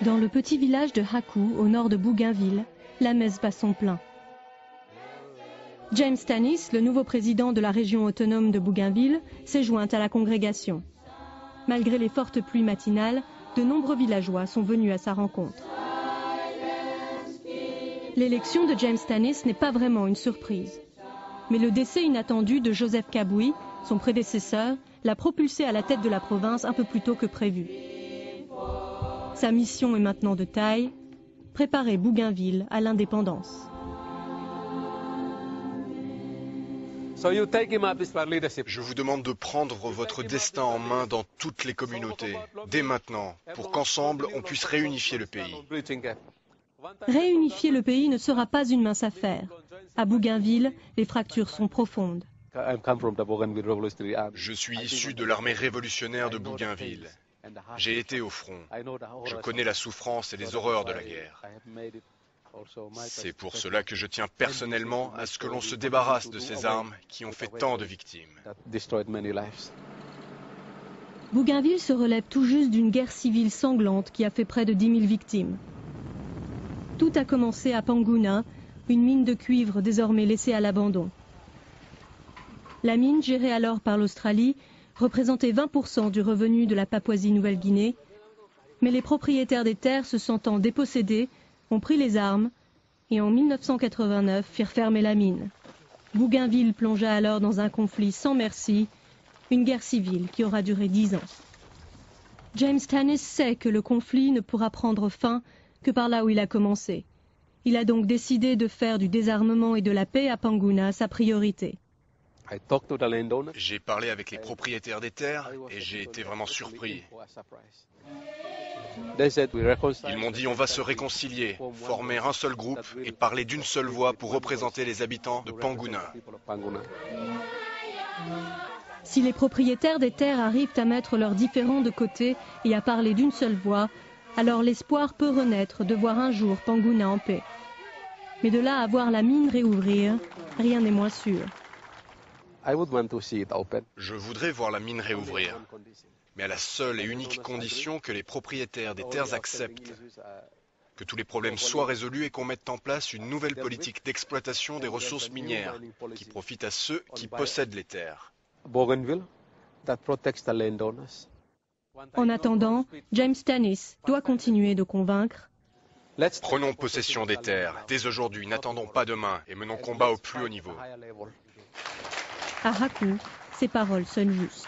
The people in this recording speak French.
Dans le petit village de Haku, au nord de Bougainville, la messe bat son plein. James Stannis, le nouveau président de la région autonome de Bougainville, s'est joint à la congrégation. Malgré les fortes pluies matinales, de nombreux villageois sont venus à sa rencontre. L'élection de James Stannis n'est pas vraiment une surprise. Mais le décès inattendu de Joseph Kabui, son prédécesseur, l'a propulsé à la tête de la province un peu plus tôt que prévu. Sa mission est maintenant de taille, préparer Bougainville à l'indépendance. Je vous demande de prendre votre destin en main dans toutes les communautés, dès maintenant, pour qu'ensemble on puisse réunifier le pays. Réunifier le pays ne sera pas une mince affaire. À Bougainville, les fractures sont profondes. Je suis issu de l'armée révolutionnaire de Bougainville. J'ai été au front. Je connais la souffrance et les horreurs de la guerre. C'est pour cela que je tiens personnellement à ce que l'on se débarrasse de ces armes qui ont fait tant de victimes. Bougainville se relève tout juste d'une guerre civile sanglante qui a fait près de 10 000 victimes. Tout a commencé à Panguna, une mine de cuivre désormais laissée à l'abandon. La mine, gérée alors par l'Australie, représentait 20% du revenu de la Papouasie-Nouvelle-Guinée, mais les propriétaires des terres, se sentant dépossédés, ont pris les armes et en 1989 firent fermer la mine. Bougainville plongea alors dans un conflit sans merci, une guerre civile qui aura duré 10 ans. James Stannis sait que le conflit ne pourra prendre fin que par là où il a commencé. Il a donc décidé de faire du désarmement et de la paix à Panguna sa priorité. J'ai parlé avec les propriétaires des terres et j'ai été vraiment surpris. Ils m'ont dit on va se réconcilier, former un seul groupe et parler d'une seule voix pour représenter les habitants de Panguna. Si les propriétaires des terres arrivent à mettre leurs différends de côté et à parler d'une seule voix, alors l'espoir peut renaître de voir un jour Panguna en paix. Mais de là à voir la mine réouvrir, rien n'est moins sûr. Je voudrais voir la mine réouvrir, mais à la seule et unique condition que les propriétaires des terres acceptent, que tous les problèmes soient résolus et qu'on mette en place une nouvelle politique d'exploitation des ressources minières qui profite à ceux qui possèdent les terres. En attendant, James Stannis doit continuer de convaincre. Prenons possession des terres, dès aujourd'hui, n'attendons pas demain et menons combat au plus haut niveau. À Haku, ces paroles sonnent justes.